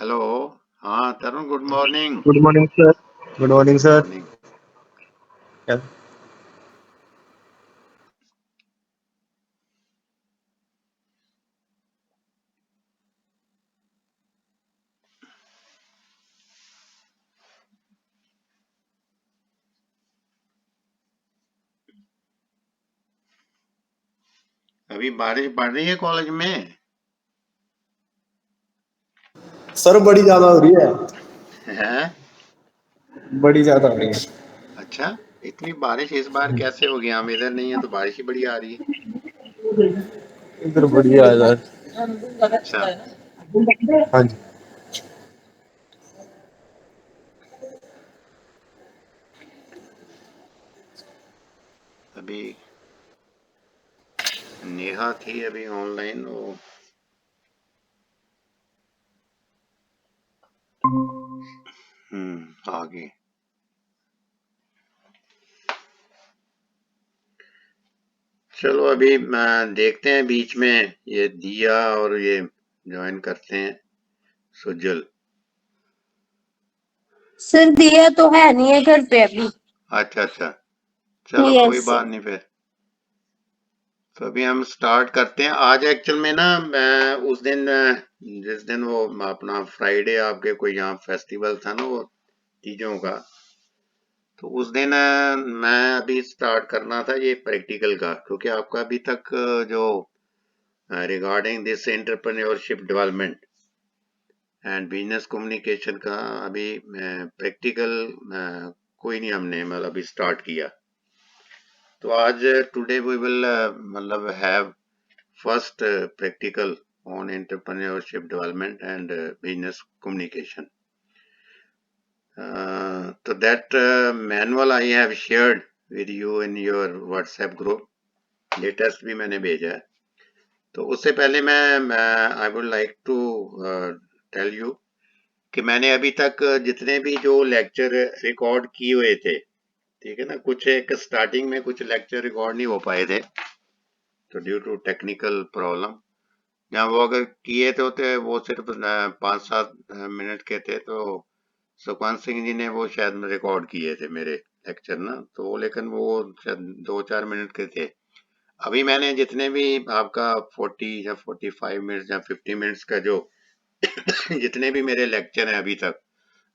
Hello. हाँ Tarun, good morning. Good morning sir. Good morning sir. Morning. अभी बारिश पड़ रही है कॉलेज में? सर बड़ी ज्यादा हो रही है? बड़ी ज्यादा हो रही है। अच्छा, इतनी बारिश इस बार कैसे हो गया? हम इधर नहीं है तो बारिश ही बड़ी आ रही है। इधर बढ़िया है सर। अच्छा। हाँ जी। अभी नेहा थी अभी ऑनलाइन, वो आगे। चलो अभी देखते हैं, बीच में ये दिया और ये ज्वाइन करते हैं सुजल। सर दिया तो है नहीं है घर पे अभी। अच्छा अच्छा, चलो कोई यस बात नहीं फिर। तो अभी हम स्टार्ट करते हैं। आज एक्चुअल में ना मैं उस दिन जिस दिन वो अपना फ्राइडे आपके कोई यहाँ फेस्टिवल था ना, वो चीजों का, तो उस दिन मैं अभी स्टार्ट करना था ये प्रैक्टिकल का, क्योंकि आपका अभी तक जो regarding this entrepreneurship development and business communication का अभी प्रैक्टिकल कोई नहीं हमने मतलब अभी स्टार्ट किया। तो आज टुडे वी विल मतलब have first practical on entrepreneurship development and business communication. So that manual I have shared with you in your WhatsApp group. Latest भी मैंने भेजा है। तो उससे पहले मैं I would like to tell you कि मैंने अभी तक जितने भी जो लेक्चर रिकॉर्ड किए हुए थे, ठीक है ना, कुछ एक स्टार्टिंग में कुछ लेक्चर रिकॉर्ड नहीं हो पाए थे, तो ड्यू टू टेक्निकल प्रॉब्लम, जहाँ वो अगर किए थे होते वो सिर्फ 5-7 मिनट के थे, तो सुखवंत सिंह जी ने वो शायद रिकॉर्ड किए थे मेरे लेक्चर ना, तो वो लेकिन वो शायद 2-4 मिनट के थे। अभी मैंने जितने भी आपका 40 या 45 मिनट्स या 50 मिनट्स का जो जितने भी मेरे लेक्चर हैं अभी तक,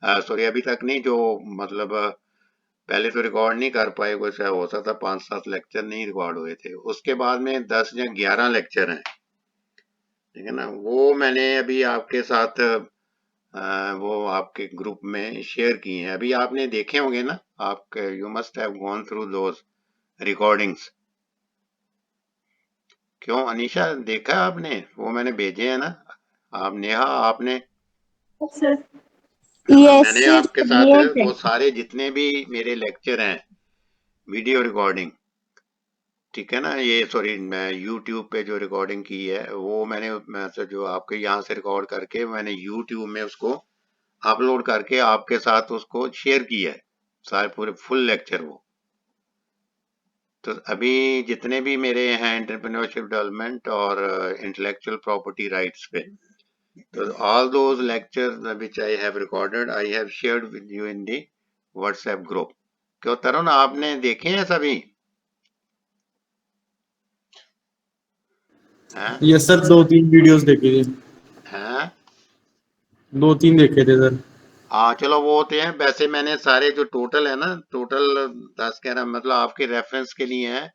सॉरी अभी तक नहीं, जो मतलब पहले तो रिकॉर्ड नहीं कर पाए, कुछ हो सकता था 5-7 लेक्चर नहीं रिकॉर्ड हुए थे, उसके बाद में 10 या 11 लेक्चर हैं, ठीक है ना, वो मैंने अभी आपके साथ वो आपके ग्रुप में शेयर किए हैं। अभी आपने देखे होंगे ना, आप you must have gone through those recordings. क्यों अनीशा, देखा आपने? वो मैंने भेजे हैं ना। आप नेहा, आपने? सर। हाँ, यस मैंने सर आपके साथ दिए थे। वो सारे जितने भी मेरे लेक्चर हैं वीडियो रिकॉर्डिंग, ठीक है ना, ये सॉरी मैं यूट्यूब पे जो रिकॉर्डिंग की है वो मैंने जो आपके यहाँ से रिकॉर्ड करके मैंने यूट्यूब में उसको अपलोड करके आपके साथ उसको शेयर किया है, सारे पूरे फुल लेक्चर वो। तो अभी जितने भी मेरे हैं एंटरप्रेन्योरशिप डेवलपमेंट और इंटेलेक्चुअल प्रॉपर्टी राइट्स पे, तो all those lectures which I have recorded I have shared with you in the WhatsApp group. क्यों तरुण, आपने देखे हैं सभी? हैं? यस सर, 2-3 वीडियोस देखे थे। हैं? 2-3 देखे थे सर। हाँ चलो वो होते हैं, वैसे मैंने सारे जो टोटल है ना, टोटल 10-11 मतलब आपके रेफरेंस के लिए हैं।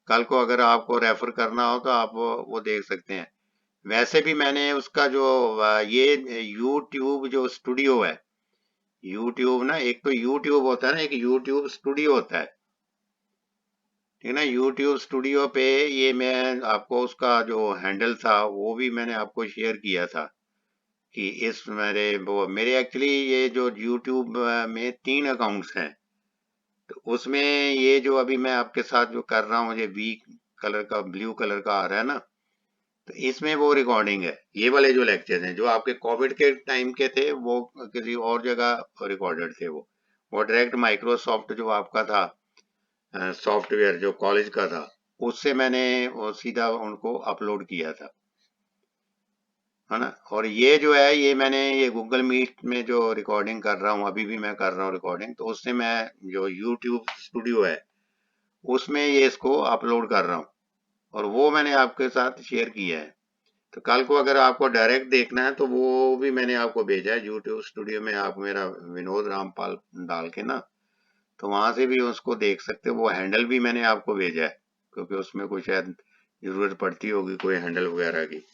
कल को अगर आपको रेफर करना हो तो आप वो देख सकते हैं। वैसे भी मैंने उसका जो ये यूट्यूब जो स्टूडियो है, यूट्यूब ना, एक तो यूट्यूब होता है ना, एक यूट्यूब स्टूडियो होता है, ठीक है ना। यूट्यूब स्टूडियो पे ये मैं आपको उसका जो हैंडल था वो भी मैंने आपको शेयर किया था कि इस मेरे एक्चुअली ये जो यूट्यूब में 3 अकाउंट्स हैं, तो उसमें ये जो अभी मैं आपके साथ जो कर रहा हूँ, मुझे वी कलर का, ब्लू कलर का आ रहा है ना, तो इसमें वो रिकॉर्डिंग है। ये वाले जो लेक्चर हैं जो आपके कोविड के टाइम के थे वो किसी और जगह रिकॉर्डेड थे, वो डायरेक्ट माइक्रोसॉफ्ट जो आपका था सॉफ्टवेयर जो कॉलेज का था, उससे मैंने वो सीधा उनको अपलोड किया था। है ना। और ये जो है ये मैंने ये गूगल मीट में जो रिकॉर्डिंग कर रहा हूँ, अभी भी मैं कर रहा हूँ रिकॉर्डिंग, तो उससे मैं जो यूट्यूब स्टूडियो है उसमें ये इसको अपलोड कर रहा हूँ और वो मैंने आपके साथ शेयर किया है। तो कल को अगर आपको डायरेक्ट देखना है तो वो भी मैंने आपको भेजा है यूट्यूब स्टूडियो में, आप मेरा विनोद रामपाल डाल के ना, तो वहां से भी उसको देख सकते हो। वो हैंडल भी मैंने आपको भेजा है क्योंकि उसमें कुछ शायद जरूरत पड़ती होगी कोई हैंडल वगैरह की।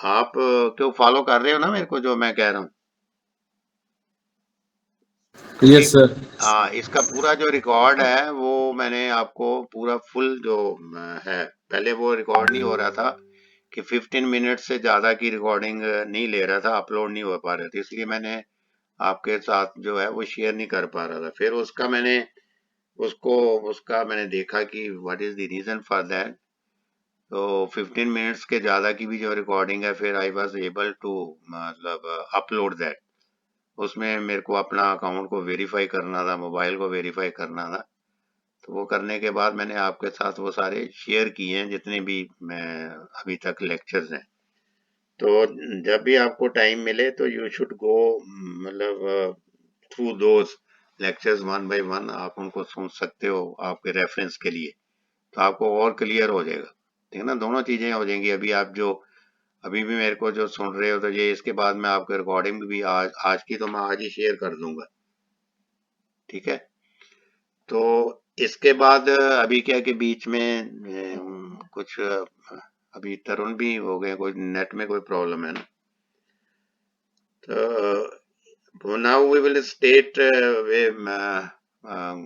आप क्यों फॉलो कर रहे हो ना मेरे को जो मैं कह रहा हूँ? Yes sir. हाँ, इसका पूरा जो रिकॉर्ड है वो मैंने आपको पूरा फुल जो है, पहले वो रिकॉर्ड नहीं हो रहा था कि 15 मिनट से ज्यादा की रिकॉर्डिंग नहीं ले रहा था, अपलोड नहीं हो पा रहे थे, इसलिए मैंने आपके साथ जो है वो शेयर नहीं कर पा रहा था। फिर उसका मैंने उसको उसका मैंने देखा कि what is the reason for that. तो 15 मिनट्स के ज्यादा की भी जो रिकॉर्डिंग है, फिर आई वाज एबल टू मतलब अपलोड दैट। उसमें मेरे को अपना अकाउंट को वेरीफाई करना था, मोबाइल को वेरीफाई करना था। तो वो करने के बाद मैंने आपके साथ वो सारे शेयर किए हैं जितने भी मैं अभी तक लेक्चर्स हैं। तो जब भी आपको टाइम मिले तो यू शुड गो, मतलब through those lectures one by one, आप उनको सुन सकते हो आपके रेफरेंस के लिए, तो आपको और क्लियर हो जाएगा। ठीक है ना, दोनों चीजें हो जाएंगी। अभी आप जो अभी भी मेरे को जो सुन रहे हो, तो ये इसके बाद मैं आपको रिकॉर्डिंग भी आज आज की तो मैं आज ही शेयर कर दूंगा। ठीक है। तो इसके बाद अभी क्या है कि बीच में कुछ अभी तरुण भी हो गए, कोई नेट में कोई प्रॉब्लम है ना। तो now we will state we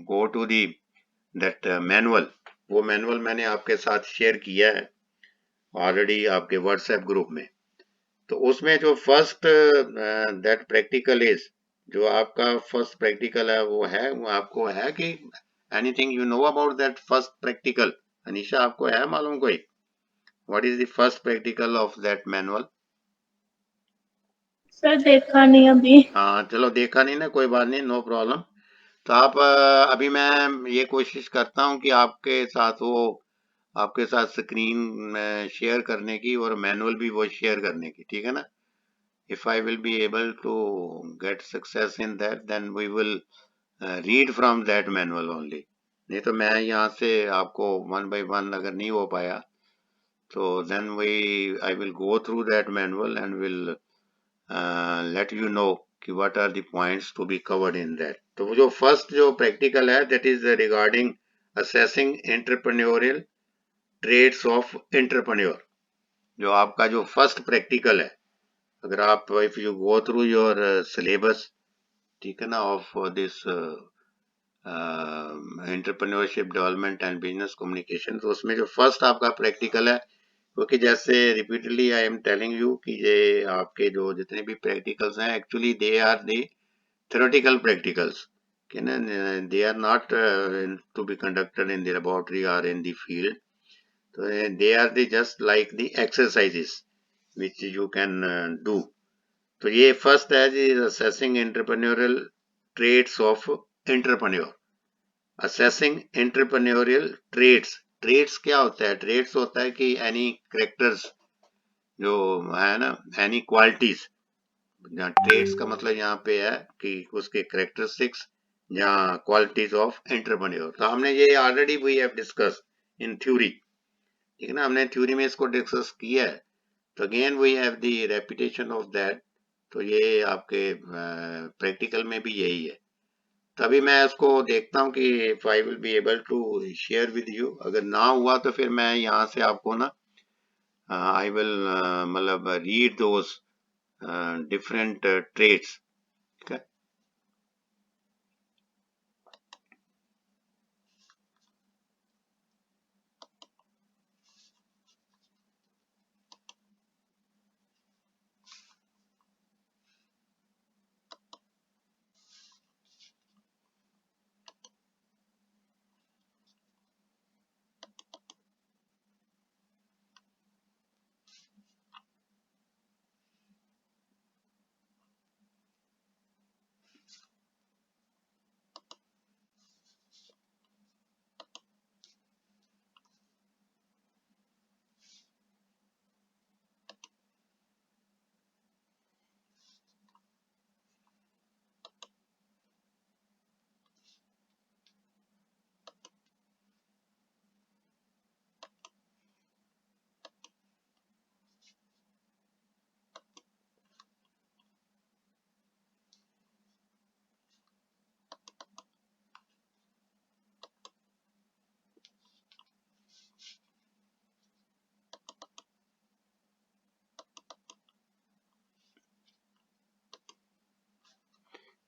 go to the that manual। वो मैनुअल मैंने आपके साथ शेयर किया है ऑलरेडी आपके व्हाट्सएप ग्रुप में। तो उसमें जो फर्स्ट दैट प्रैक्टिकल इज, जो आपका फर्स्ट प्रैक्टिकल है वो आपको है कि anything you know about that first practical? Anisha, आपको है मालूम कोई what is the first practical of that manual? Sir देखा नहीं अभी। हाँ चलो, देखा नहीं ना, कोई बात नहीं, नो प्रॉब्लम। तो आप अभी मैं ये कोशिश करता हूँ कि आपके साथ स्क्रीन शेयर करने की और मैनुअल भी वो शेयर करने की, ठीक है ना। if I will be able to get success in that, then we will read from that manual only। नहीं तो मैं यहाँ से आपको वन बाय वन अगर नहीं हो पाया तो then I will go through that manual and will let you know कि what are the points to be covered in that। तो वो जो फर्स्ट जो प्रैक्टिकल है that is regarding assessing entrepreneurial traits of entrepreneur। जो आपका जो first practical है, अगर आप if you go through your syllabus, ठीक है ना, of this entrepreneurship development and business communication, तो उसमें जो फर्स्ट आपका प्रैक्टिकल है, क्योंकि जैसे repeatedly I am telling you कि ये आपके जो जितने भी प्रैक्टिकल्स हैं actually they are the theoretical practicals, okay, they are not to be conducted in the laboratory or in the field। so they are the just like the exercises which you can do। तो ये first है जी, assessing entrepreneurial trades of entrepreneur. Assessing entrepreneurial traits, traits क्या होता है? Trades होता है कि एनी करेक्टर्स जो है ना, एनी क्वालिटीज। ट्रेड्स का मतलब यहाँ पे है कि उसके करेक्टरिस्टिक्स या क्वालिटीज ऑफ एंटरप्रेन्योर। तो हमने ये already we have discuss in theory, ठीक है ना, हमने थ्योरी में इसको डिस्कस किया है। तो again we have the repetition of that. तो ये आपके प्रैक्टिकल में भी यही है। तभी मैं इसको देखता हूँ कि if I will be able to share with you. अगर ना हुआ तो फिर मैं यहाँ से आपको ना आई विल मतलब रीड दोज डिफरेंट ट्रेड्स।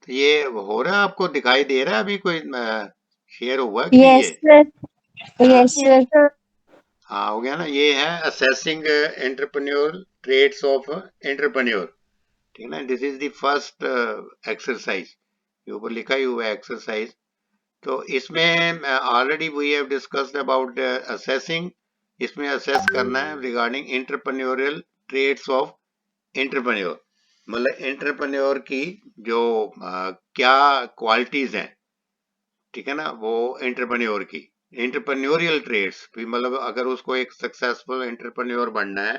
ये हो रहा है, आपको दिखाई दे रहा है अभी कोई शेयर हुआ कि नहीं यस ये? सर, हाँ यस सर। हाँ हो गया ना। ये है assessing entrepreneur trades of entrepreneur, ठीक है ना। This is the first exercise, ये ऊपर लिखा ही हुआ है एक्सरसाइज। तो इसमें already we have discussed about assessing. इसमें असेस करना है regarding entrepreneurial trades of entrepreneur, मतलब एंटरप्रेन्योर की जो क्या क्वालिटीज हैं, ठीक है ना, वो एंटरप्रेन्योर की। एंटरप्रेन्योरियल ट्रेड्स भी, मतलब अगर उसको एक सक्सेसफुल एंटरप्रेन्योर बनना है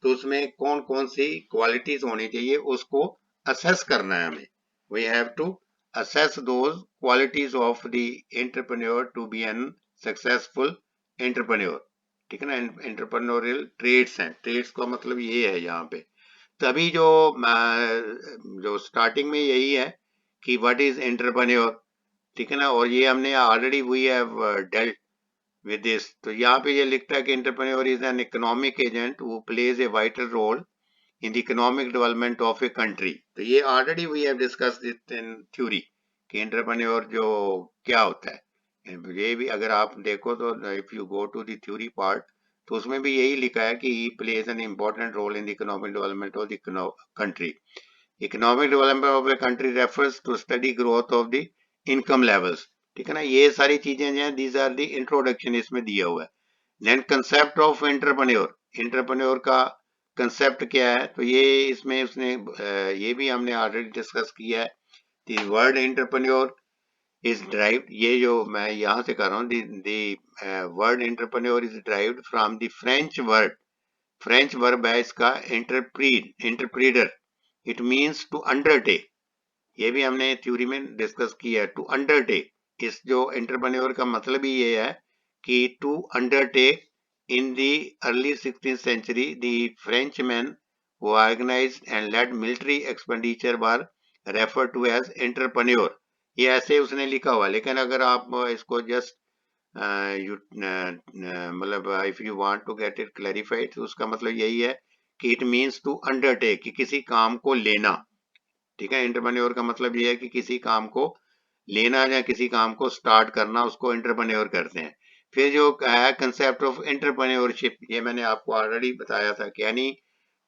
तो उसमें कौन कौन सी क्वालिटीज होनी चाहिए, उसको असेस करना है हमें। We have to assess those qualities of the entrepreneur to be an successful entrepreneur, ठीक है ना। एंटरप्रेन्योरियल ट्रेड्स हैं, ट्रेड्स का मतलब ये है यहाँ पे। तभी जो स्टार्टिंग में यही है कि व्हाट इज एंटरप्रेन्योर, ठीक है ना। और ये हमने already we have dealt with this. तो यहाँ पे ये लिखता है कि entrepreneur is an economic agent who plays a vital role in the economic development of a country. तो ये already we have discussed it in theory कि एंटरप्रेन्योर जो क्या होता है। ये भी अगर आप देखो तो if you go to the theory part, तो उसमें भी यही लिखा है कि he plays an important role in the economic development of the country. Economic development of a country refers to steady growth of the income levels, ठीक है ना। ये सारी चीजें जो हैं, दीज आर द इंट्रोडक्शन इसमें दिया हुआ है। Then concept of entrepreneur, entrepreneur का कंसेप्ट क्या है, तो ये इसमें उसने ये भी हमने ऑलरेडी डिस्कस किया है। The word entrepreneur is derived, ये जो मैं यहाँ से कर रहा हूँ, the word entrepreneur is derived from the French word, French verb है इसका इंटरप्रीडर। इट मीन्स टू अंडरटेक, ये भी हमने थ्योरी में डिस्कस किया है। टू अंडरटेक, इस जो एंटरप्रेन्योर का मतलब ही ये है कि to undertake. In the early 16th century the Frenchmen who organized and led military expenditure were referred to as entrepreneur। ये ऐसे उसने लिखा हुआ, लेकिन अगर आप इसको जस्ट मतलब if you want to get it clarified, तो उसका मतलब यही है कि इट मीन्स टू अंडरटेक, कि किसी काम को लेना, ठीक है। एंटरप्रेन्योर का मतलब ये है कि किसी काम को लेना या किसी काम को स्टार्ट करना, उसको एंटरप्रेन्योर करते हैं। फिर जो है कंसेप्ट ऑफ एंटरप्रेन्योरशिप, ये मैंने आपको ऑलरेडी बताया था कि एनी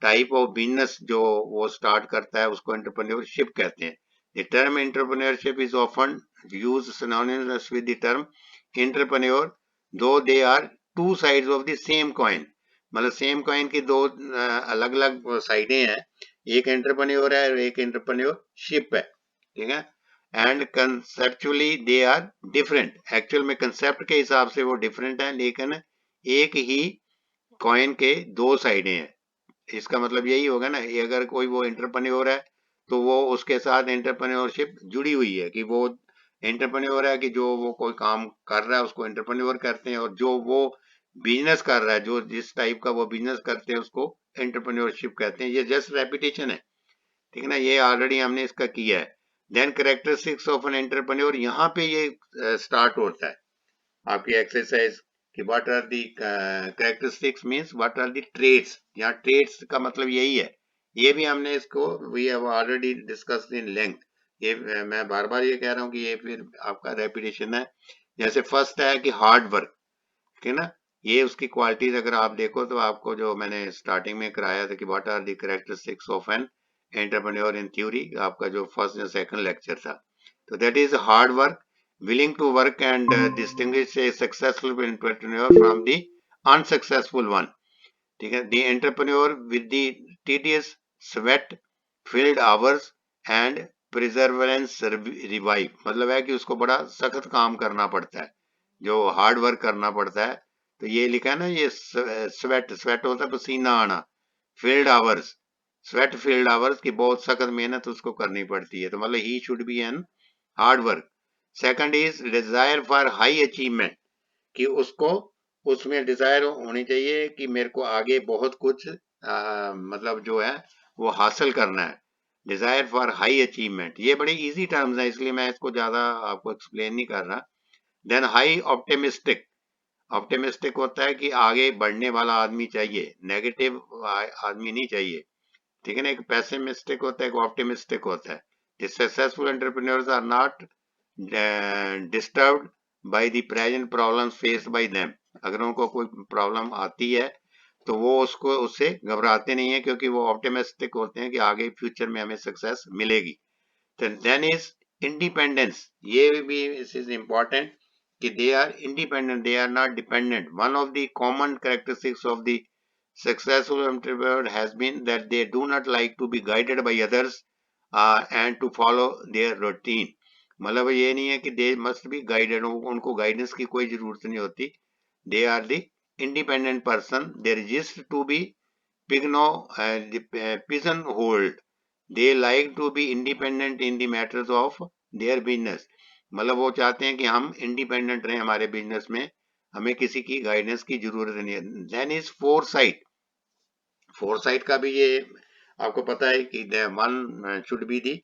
टाइप ऑफ बिजनेस जो वो स्टार्ट करता है उसको एंटरप्रेन्योरशिप कहते हैं। The term entrepreneurship is often used synonymous with the term entrepreneur, though they are two sides of the same coin, मतलब सेम कॉइन की दो अलग अलग साइडें हैं, एक एंटरप्रेन्योर है और एक एंटरप्रेन्योरशिप है, ठीक है। And conceptually they are different, actual में कंसेप्ट के हिसाब से वो डिफरेंट है, लेकिन एक ही कॉइन के दो साइडें हैं। इसका मतलब यही होगा ना, अगर कोई वो एंटरप्रेन्योर है तो वो उसके साथ एंटरप्रेन्योरशिप जुड़ी हुई है, कि वो एंटरप्रेन्योर है कि जो वो कोई काम कर रहा है उसको एंटरप्रेन्योर करते हैं, और जो वो बिजनेस कर रहा है, जो जिस टाइप का वो बिजनेस करते हैं उसको एंटरप्रेन्योरशिप कहते हैं। ये जस्ट रेपिटेशन है, ठीक है ना, ये ऑलरेडी हमने इसका किया है। Then characteristics of an entrepreneur, यहाँ पे ये स्टार्ट होता है आपकी एक्सरसाइज कि what are the characteristics means what are the trades. यहाँ ट्रेड्स का मतलब यही है, ये भी हमने इसको we have already discussed in length. ये मैं बार बार ये कह रहा हूँ कि ये फिर आपका रेपिटेशन है। जैसे फर्स्ट है कि हार्ड वर्क, ठीक है ना। ये उसकी क्वालिटीज अगर आप देखो तो आपको जो मैंने स्टार्टिंग में कराया था कि what are the characteristics of an entrepreneur in theory, आपका जो फर्स्ट या सेकंड लेक्चर था, तो that is hard work, willing to work and distinguish a successful entrepreneur from the unsuccessful one, ठीक है। the entrepreneur with the tedious sweat filled hours and perseverance revive, मतलब है कि उसको बड़ा सख्त काम करना पड़ता है, जो हार्ड वर्क करना पड़ता है। तो ये लिखा है ना, ये स्वेट, स्वेट होता है पसीना आना, field hours, sweat field hours की बहुत सख्त मेहनत उसको करनी पड़ती है, तो मतलब he should be an hard work. Second is desire for high achievement, कि उसको उसमें डिजायर होनी चाहिए कि मेरे को आगे बहुत कुछ मतलब जो है वो हासिल करना है। डिजायर फॉर हाई अचीवमेंट, ये बड़े इजी टर्म्स हैं इसलिए मैं इसको ज्यादा आपको एक्सप्लेन नहीं कर रहा। देन हाई ऑप्टिमिस्टिक, ऑप्टिमिस्टिक होता है कि आगे बढ़ने वाला आदमी चाहिए, नेगेटिव आदमी नहीं चाहिए, ठीक है ना। एक पेसिमिस्टिक होता है, एक ऑप्टिमिस्टिक होता है। The successful entrepreneurs are not disturbed by the present problems faced by them. अगर उनको कोई प्रॉब्लम आती है तो वो उससे घबराते नहीं है, क्योंकि वो ऑप्टिमिस्टिक होते हैं कि आगे फ्यूचर में हमें सक्सेस मिलेगी. Then is independence. ये भी इज इम्पोर्टेंट कि they are independent, they are not dependent. One of the common characteristics of the successful entrepreneur has been that they do not like to be guided by others and to follow their routine. मतलब ये नहीं है कि they must be guided, उनको guidance की कोई जरूरत नहीं होती. They are the independent person. They resist to be pigeon holed. They like to be independent in the matters of their business. मतलब वो चाहते हैं कि हम इंडिपेंडेंट रहें हमारे बिजनेस में, हमें किसी की गाइडेंस की जरूरत नहीं है. Then is foresight. फोरसाइट का भी ये आपको पता है कि वन शुड बी दी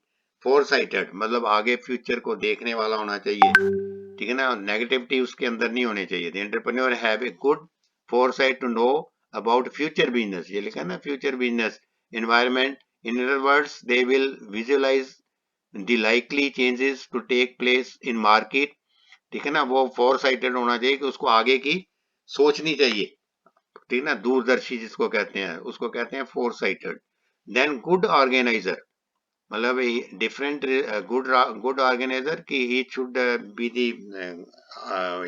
फोरसाइटेड, मतलब आगे फ्यूचर को देखने वाला होना चाहिए, ठीक है ना. नेगेटिविटी उसके अंदर नहीं होनी चाहिए. The entrepreneur have a good foresight to know about future business. ये लिखा है ना, future business environment. In other words they will visualize the likely changes to take place in market, ठीक है ना. वो फोरसाइटेड होना चाहिए कि उसको आगे की सोचनी चाहिए, ठीक ना. दूरदर्शी जिसको कहते हैं, उसको कहते हैं फोरसाइटेड. Then good organiser. मतलब डिफरेंट गुड ऑर्गेनाइजर कि he should be the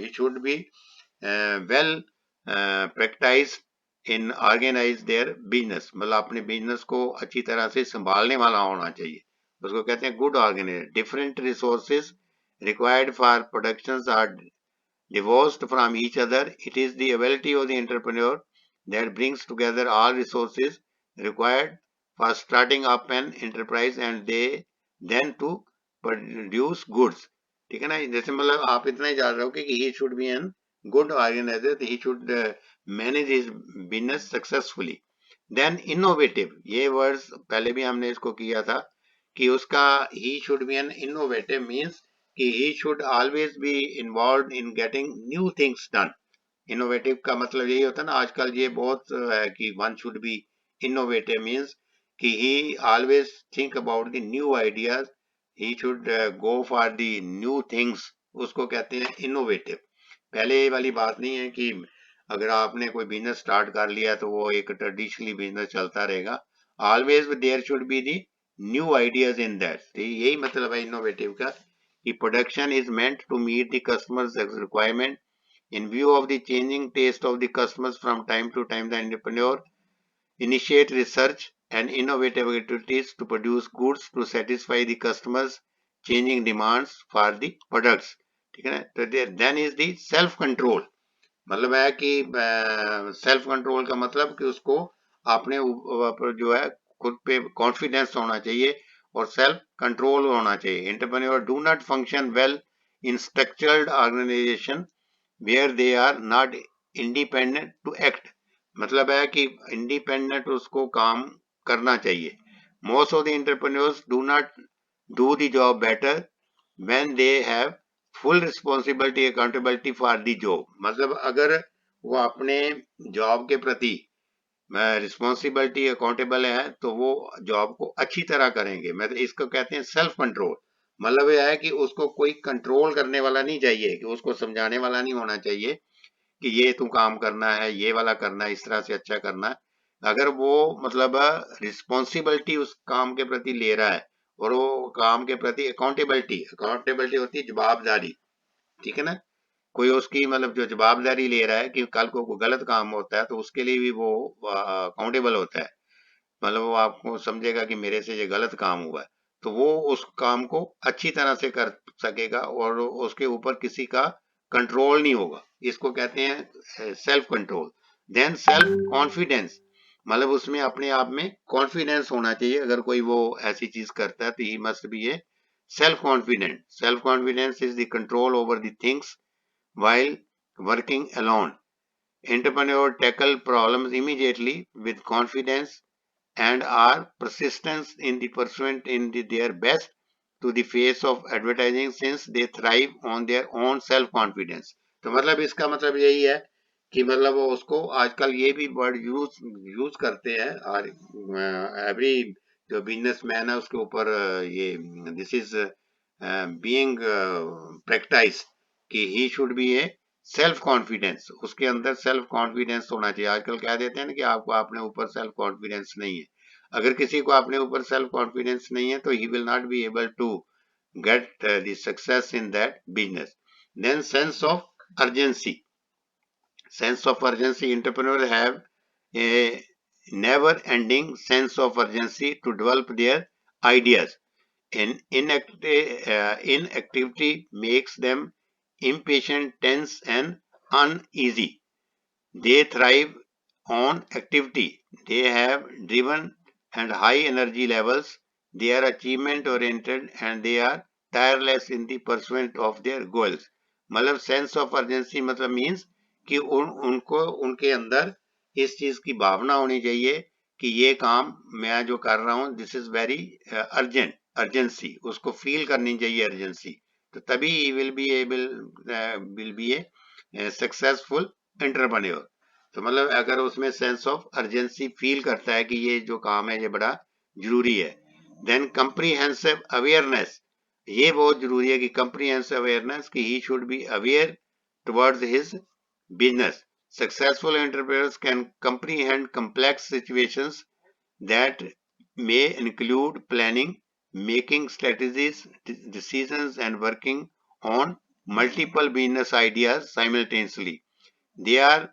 he should be well practiced in organize their business. मतलब अपने बिजनेस को अच्छी तरह से संभालने वाला होना चाहिए, उसको कहते हैं good organiser. Different resources required for productions are divorced from each other. It is the ability of the entrepreneur that brings together all resources required for starting up an enterprise and they then to produce goods. ठीक है ना. जैसे मतलब आप इतना ही जान रहे हो कि he should be an good organizer, he should manage his business successfully. Then innovative. ये वर्ड्स पहले भी हमने इसको किया था कि उसका he should be an innovative means कि he should always be involved in getting new things done. Innovative का मतलब यही होता है ना, आजकल ये बहुत है कि one should be innovative means कि he always think about the new ideas, he should go for the new things, उसको कहते हैं इनोवेटिव. पहले वाली बात नहीं है कि अगर आपने कोई बिजनेस स्टार्ट कर लिया तो वो एक ट्रेडिशनली बिजनेस चलता रहेगा. Always there should be the new ideas in that. यही मतलब है इनोवेटिव का कि production is meant to meet the customers requirement. In view of the changing taste of the customers from time to time, the entrepreneur initiate research and innovative activities to produce goods to satisfy the customers' changing demands for the products. ठीक है ना. तो then is the self control. मतलब है कि self control का मतलब कि उसको अपने ऊपर जो है खुद पे कॉन्फिडेंस होना चाहिए और सेल्फ कंट्रोल होना चाहिए. Entrepreneur do not function well in structured organisation where they are not independent to act. मतलब है कि इंडिपेंडेंट उसको काम करना चाहिए. Most of the entrepreneurs do not do the job better when they have full responsibility accountability for the job. मतलब अगर वो अपने जॉब के प्रति रिस्पॉन्सिबिलिटी अकाउंटेबल है तो वो जॉब को अच्छी तरह करेंगे. मतलब इसको कहते हैं सेल्फ कंट्रोल. मतलब यह है कि उसको कोई कंट्रोल करने वाला नहीं चाहिए, कि उसको समझाने वाला नहीं होना चाहिए कि ये तू काम करना है, ये वाला करना है, इस तरह से अच्छा करना है. अगर वो मतलब रिस्पॉन्सिबिलिटी उस काम के प्रति ले रहा है और वो काम के प्रति अकाउंटेबिलिटी होती है जवाबदारी, ठीक है ना. कोई उसकी मतलब जो जवाबदारी ले रहा है कि कल को कोई गलत काम होता है तो उसके लिए भी वो अकाउंटेबल होता है. मतलब वो आपको समझेगा कि मेरे से ये गलत काम हुआ है, तो वो उस काम को अच्छी तरह से कर सकेगा और उसके ऊपर किसी का कंट्रोल नहीं होगा. इसको कहते हैं self control. Then self confidence. मतलब उसमें अपने आप में कॉन्फिडेंस होना चाहिए. अगर कोई वो ऐसी चीज करता है तो ही must be A self confident. Self confidence is the control over the things while working alone. Entrepreneurs tackle problems immediately with confidence and are persistent in the pursuit in their best to the face of advertising since they thrive on their own self confidence. तो मतलब इसका मतलब यही है कि मतलब वो उसको आजकल ये भी वर्ड यूज करते हैं और एवरी जो बिजनेसमैन है उसके ऊपर ये दिस इज बीइंग प्रैक्टिस कि he should be A self confidence, उसके अंदर सेल्फ कॉन्फिडेंस होना चाहिए। आजकल कह देते हैं ना कि आपको अपने ऊपर सेल्फ कॉन्फिडेंस नहीं है। अगर किसी को अपने ऊपर सेल्फ कॉन्फिडेंस नहीं है तो he will not be able to get the success in that business. Then sense of urgency. Sense of urgency. Entrepreneurs have a never ending sense of urgency to develop their ideas. Inactivity makes them impatient, tense, and uneasy. They thrive on activity. They have driven and high energy levels. They are achievement oriented and they are tireless in the pursuit of their goals. मतलब sense of urgency मतलब means कि उनको उनके अंदर इस चीज की भावना होनी चाहिए कि ये काम मैं जो कर रहा हूँ this is very urgent, urgency उसको फील करनी चाहिए अर्जेंसी, तो तभी will be a successful entrepreneur. तो मतलब अगर उसमें सेंस ऑफ अर्जेंसी फील करता है कि ये जो काम है ये बड़ा जरूरी है। देन कंप्रीहेंसिव अवेयरनेस, ये बहुत जरूरी है कि कंप्रीहेंसिव अवेयरनेस कि he should be aware towards his business. Successful entrepreneurs can comprehend complex situations that may include planning, making strategies, decisions and working on multiple business ideas simultaneously. They are,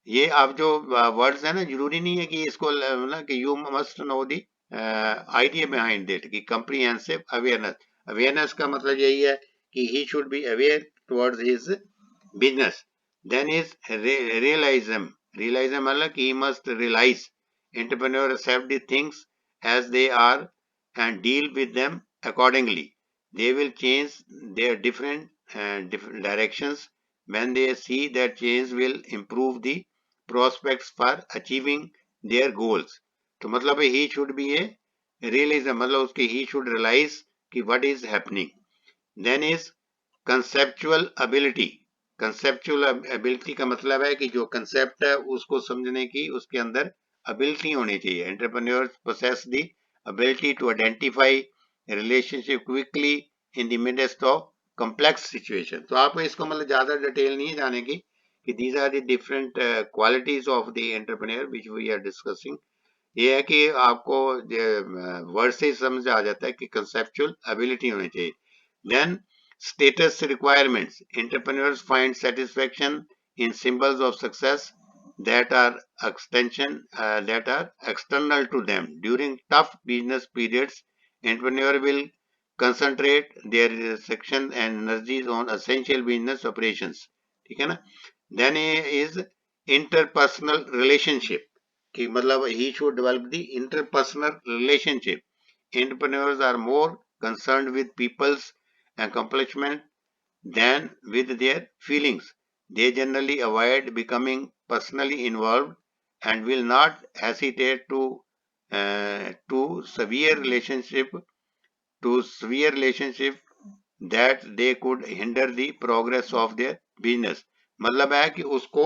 ये आप जो words है ना जरूरी नहीं है कि इसको ना कि you must know the idea behind it कि कंप्रीहेंसिव अवेयरनेस। अवेयरनेस का मतलब यही है कि he should be aware towards his business. Then is realism, realism मतलब कि he must realise, entrepreneur accept the things as they are and deal with them accordingly. They will change their different directions when they see that change will improve the prospects for achieving their goals. तो मतलब he should be a realism, मतलब उसके he should realize कि what is happening. Then is conceptual ability. conceptual ability का मतलब है कि जो concept है उसको समझने की उसके अंदर ability होनी चाहिए। Entrepreneurs possess the ability to identify a relationship quickly in the midst of complex situation. तो आपको इसको मतलब ज्यादा डिटेल नहीं जाने की कि these are the different qualities of the entrepreneur which we are discussing. ये है कि आपको वर्ड से समझ आ जाता है कि कंसेप्चुअल एबिलिटी होनी चाहिए। Then status requirements, entrepreneurs find satisfaction in symbols of success that are external to them. During tough business periods, entrepreneur will concentrate their section and energies on essential business operations. ठीक है ना? Then is interpersonal relationship कि मतलब he should develop the interpersonal relationship. Entrepreneurs are more concerned with people's accomplishment than with their feelings. They generally avoid becoming personally involved and will not hesitate to severe relationship that they could hinder the progress of their business. मतलब है कि उसको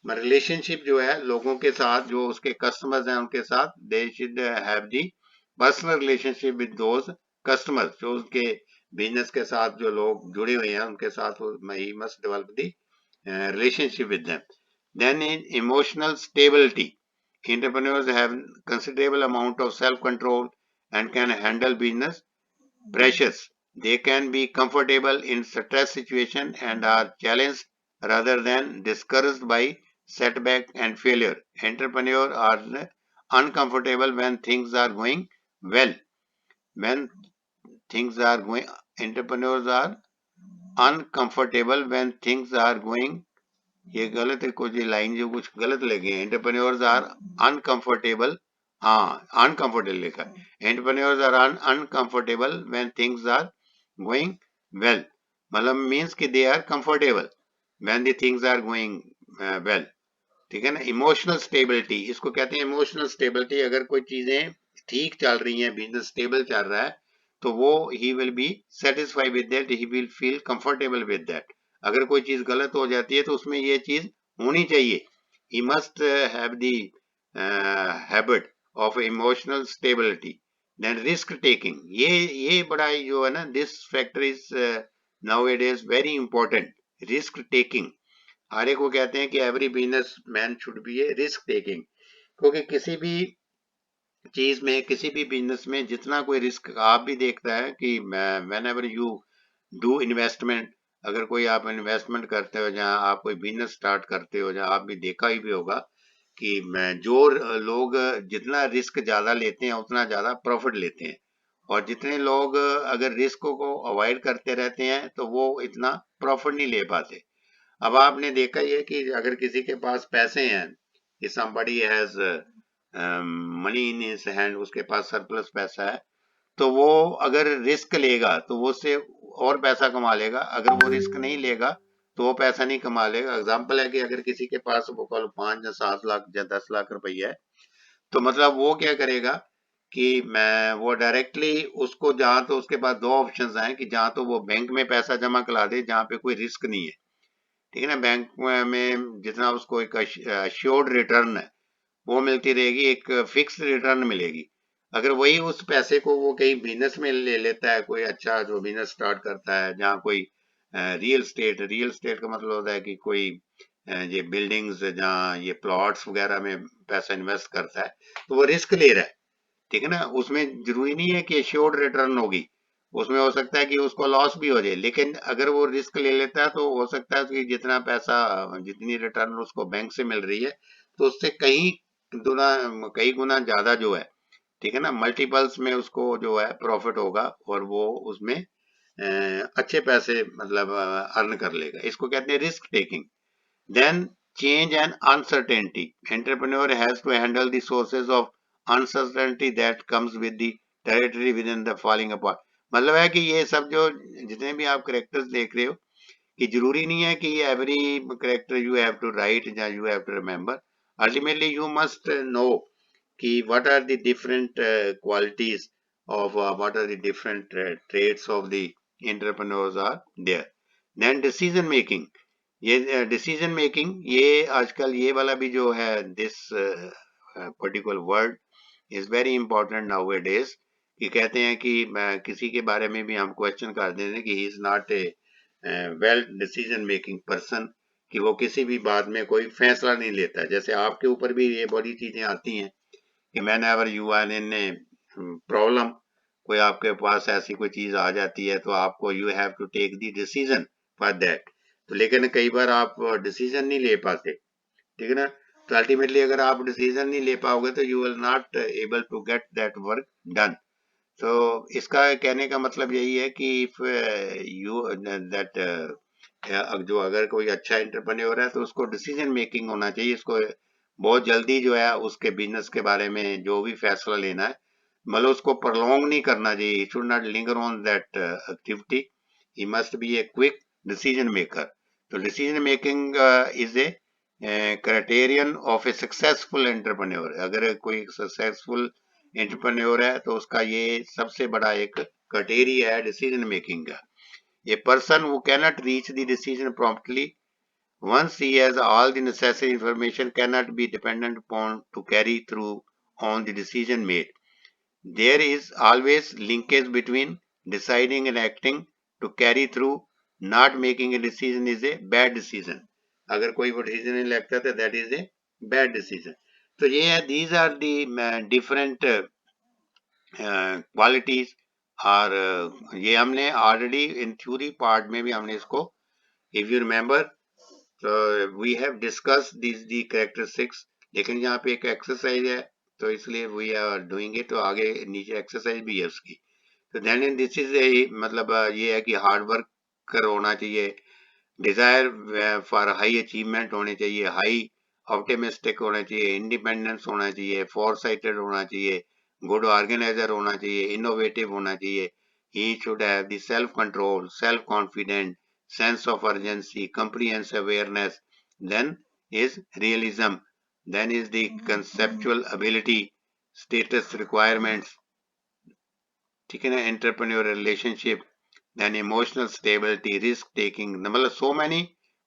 relationship जो है लोगों के साथ, जो उसके कस्टमर्स हैं उनके साथ, they should have the personal relationship with those customers, जो उसके बिजनेस के साथ जो लोग जुड़े हुए हैं उनके साथ he must develop the relationship with them. Then in emotional stability, entrepreneurs have considerable amount of self-control and can handle business pressures. They can be comfortable in stress situation and are challenged rather than discouraged by setback and failure. Entrepreneurs are uncomfortable when things are going well. When things are going, entrepreneurs are uncomfortable when things are going, ये गलत है, कुछ line जो कुछ गलत लगे। Entrepreneurs are uncomfortable, हाँ uncomfortable लिखा है। Entrepreneurs are uncomfortable when things are going well, मतलब मींस कि they are comfortable when the things are going well. ठीक है ना? इमोशनल स्टेबिलिटी, इसको कहते हैं इमोशनल स्टेबिलिटी। अगर कोई चीजें ठीक चल रही हैं, बिजनेस स्टेबल चल रहा है, तो वो he will be satisfied with that, he will feel comfortable with that. अगर कोई चीज गलत हो जाती है तो उसमें ये चीज होनी चाहिए, he must have the habit of emotional stability. Then risk taking, ये बड़ा जो है ना, this factor is now it is very important, risk taking. हर एक को कहते हैं कि every businessman should be a risk taking, क्योंकि किसी भी चीज में, किसी भी बिजनेस में जितना कोई रिस्क, आप भी देखता है कि when ever you do investment, अगर कोई आप इन्वेस्टमेंट करते हो, जहां आप कोई बिजनेस स्टार्ट करते हो, जहां आप भी देखा ही भी होगा कि जो लोग जितना रिस्क ज्यादा लेते हैं उतना ज्यादा प्रॉफिट लेते हैं, और जितने लोग अगर रिस्क को अवॉइड करते रहते हैं तो वो इतना प्रॉफिट नहीं ले पाते। अब आपने देखा ही है कि अगर किसी के पास पैसे हैं, कि somebody has money in his hand, उसके पास सरप्लस पैसा है, तो वो अगर रिस्क लेगा तो वो उससे और पैसा कमा लेगा, अगर वो रिस्क नहीं लेगा तो वो पैसा नहीं कमा लेगा। एग्जाम्पल है कि अगर किसी के पास वो कल 5 या 7 लाख या 10 लाख रुपया है, तो मतलब वो क्या करेगा कि मैं वो डायरेक्टली उसको, जहां तो उसके पास दो ऑप्शंस हैं, कि जहां तो वो बैंक में पैसा जमा करा दे जहां पे कोई रिस्क नहीं है, ठीक है ना, बैंक में जितना उसको एक अश्योर्ड रिटर्न है वो मिलती रहेगी, एक फिक्स रिटर्न मिलेगी। अगर वही उस पैसे को वो कहीं बिजनेस में ले लेता है, कोई अच्छा जो बिजनेस स्टार्ट करता है, जहाँ कोई रियल एस्टेट का मतलब होता है कि कोई ये बिल्डिंग्स, जहाँ ये प्लॉट्स वगैरह में पैसा इन्वेस्ट करता है, तो वो रिस्क ले रहा है, ठीक है ना। उसमें जरूरी नहीं है कि एश्योर्ड रिटर्न होगी, उसमें हो सकता है कि उसको लॉस भी हो जाए, लेकिन अगर वो रिस्क ले लेता है तो हो सकता है कि जितना पैसा, जितनी रिटर्न उसको बैंक से मिल रही है, तो उससे कई गुना ज्यादा जो है, ठीक है ना, मल्टीपल्स में उसको जो है प्रॉफिट होगा, और वो उसमें अच्छे पैसे मतलब अर्न कर लेगा। इसको कहते हैं risk taking. Then change and uncertainty. Entrepreneur has to handle the sources of uncertainty that comes with the territory within the falling apart. मतलब है कि ये सब जो जितने भी आप करेक्टर्स देख रहे हो, कि जरूरी नहीं है कि every character you have to write या you have to remember. Ultimately you must know कि what are the different qualities of what are the different traits of the entrepreneurs are there. Then decision making, ये decision making, ये आजकल ये वाला भी जो है, this particular word is very important now it is, कि कहते हैं कि किसी के बारे में भी हम क्वेश्चन कर देते हैं कि he is not A well decision making person, कि वो किसी भी बात में कोई फैसला नहीं लेता है। जैसे आपके ऊपर भी ये बड़ी चीजें आती हैं कि whenever you are in a problem, कोई आपके पास ऐसी कोई चीज आ जाती है, तो आपको you have to take the decision for that, तो लेकिन कई बार आप डिसीजन नहीं ले पाते, ठीक है ना। तो अल्टीमेटली अगर आप डिसीजन नहीं ले पाओगे तो you will not able to get that work done. तो इसका कहने का मतलब यही है कि इफ यू दैट जो अगर कोई अच्छा एंटरप्रेन्योर है तो उसको डिसीजन मेकिंग होना चाहिए, इसको बहुत जल्दी जो है उसके बिजनेस के बारे में जो भी फैसला लेना है, मतलब उसको प्रलोंग नहीं करना चाहिए, should not linger on that activity, he must be a quick decision maker. तो decision making is a criterion of a successful entrepreneur. अगर कोई सक्सेसफुल एंटरप्रेन्योर है तो उसका ये सबसे बड़ा एक क्राइटेरिया है डिसीजन मेकिंग का। A person who cannot reach the decision promptly once he has all the necessary information cannot be dependent upon to carry through on the decision made. There is always linkage between deciding and acting to carry through. Not making a decision is a bad decision. अगर कोई वो decision नहीं लगता तो that is a bad decision. तो ये है, these are the different qualities, और ये हमने ऑलरेडी इन थ्योरी पार्ट में भी हमने इसको, if you remember, we have discuss this the characteristics, लेकिन यहाँ पे एक एक्सरसाइज है तो इसलिए वी आर डूइंग इट, तो आगे नीचे एक्सरसाइज भी है उसकी। तो देन दिस इज ए मतलब ये है कि हार्ड वर्क कर होना चाहिए, डिजायर फॉर हाई अचीवमेंट होने चाहिए, हाई ऑप्टिमिस्टिक होना चाहिए, इंडिपेंडेंस होना चाहिए, फोरसाइटेड होना चाहिए, गुड ऑर्गेनाइजर होना चाहिए, इनोवेटिव होना चाहिए, he should have the self control, self confident, sense of urgency, comprehensive awareness, then is realism, then is the conceptual ability, status requirements, ठीक है ना, entrepreneurial relationship, then emotional stability, risk taking, मतलब so many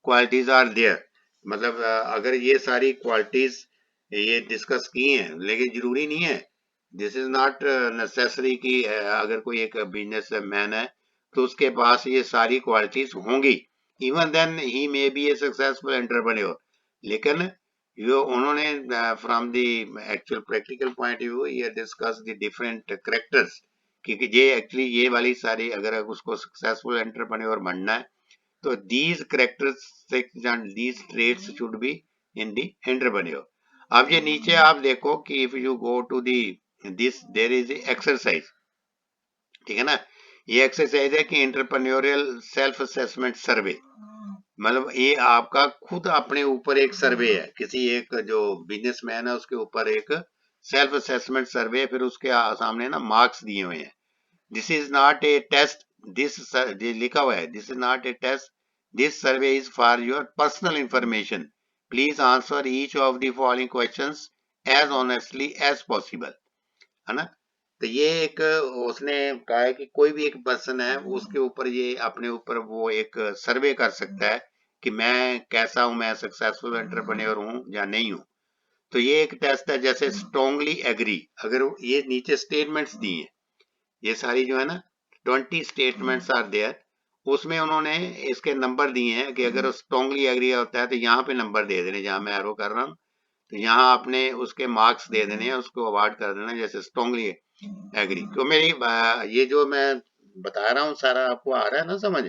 qualities are there। मतलब अगर ये सारी qualities ये discuss की हैं, लेकिन जरूरी नहीं है दिस इज नॉट नेसेसरी कि अगर कोई एक बिजनेस मैन है तो उसके पास ये सारी क्वालिटीज होंगी, even then he may be a successful entrepreneur. लेकिन जो उन्होंने from the actual practical point of view ये डिस्कस द डिफरेंट करेक्टर्स, क्योंकि ये एक्चुअली ये वाली सारी अगर उसको सक्सेसफुल एंटरप्रेन्योर बनना है तो these characteristics and these traits should be in the entrepreneur। अब ये नीचे आप देखो कि if you go to the this there is exercise, ठीक है ना। ये एक्सरसाइज है कि एंटरप्रेन्योरियल सेल्फ असेसमेंट सर्वे, मतलब ये आपका खुद अपने ऊपर एक सर्वे है, किसी एक जो बिजनेसमैन है उसके ऊपर एक सेल्फ असेसमेंट सर्वे, फिर उसके सामने ना मार्क्स दिए हुए हैं। This is not a test, this लिखा हुआ है this is not a test, this survey is for your personal information, please answer each of the following questions as honestly as possible, है ना। तो ये एक उसने कहा है कि कोई भी एक पर्सन है उसके ऊपर ये अपने ऊपर वो एक सर्वे कर सकता है कि मैं कैसा हूं, मैं सक्सेसफुल एंटरप्रेन्योर हूं या नहीं हूं। तो ये एक टेस्ट है, जैसे स्ट्रांगली एग्री, अगर ये नीचे स्टेटमेंट्स दी हैं, ये सारी जो है ना 20 स्टेटमेंट्स आर देयर, उसमें उन्होंने इसके नंबर दिए हैं कि अगर स्ट्रांगली एग्री होता है तो यहाँ पे नंबर दे देने, जहां मैं एरो कर रहा हूँ तो यहाँ आपने उसके मार्क्स दे देने हैं, उसको अवार्ड कर देना, जैसे स्ट्रांगली एग्री। तो मेरी ये जो मैं बता रहा हूँ सारा आपको आ रहा है ना समझ?